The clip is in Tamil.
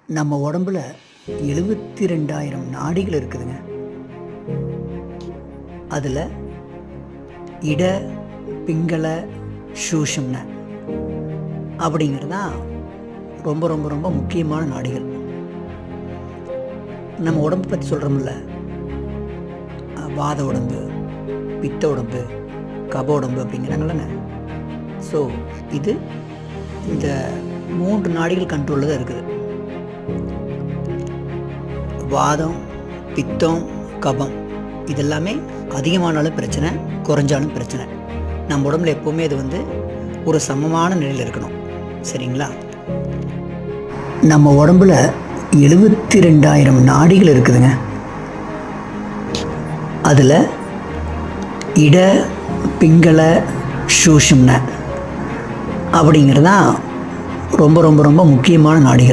நம்ம உடம்புல 72,000 நாடிகள் இருக்குதுங்க. அதில் இட, பிங்கள, சூஷம்ன அப்படிங்கிறது தான் ரொம்ப ரொம்ப ரொம்ப முக்கியமான நாடிகள். நம்ம உடம்பு பற்றி சொல்கிறோம்ல, வாத உடம்பு, பித்த உடம்பு, கப உடம்பு அப்படிங்கிறாங்களே. ஸோ இது இந்த 3 நாடிகள் கண்ட்ரோலில் தான் இருக்குது. வாதம், பித்தம், கபம் இதெல்லாமே அதிகமானாலும் பிரச்சனை, குறைஞ்சாலும் பிரச்சனை. நம்ம உடம்புல எப்போவுமே அது ஒரு சமமான நிலையில் இருக்கணும். சரிங்களா? நம்ம உடம்புல 72,000 நாடிகள் இருக்குதுங்க. அதில் இட, பிங்கள, சூஷம்ன அப்படிங்கிறது தான் ரொம்ப ரொம்ப ரொம்ப முக்கியமான நாடிகள்.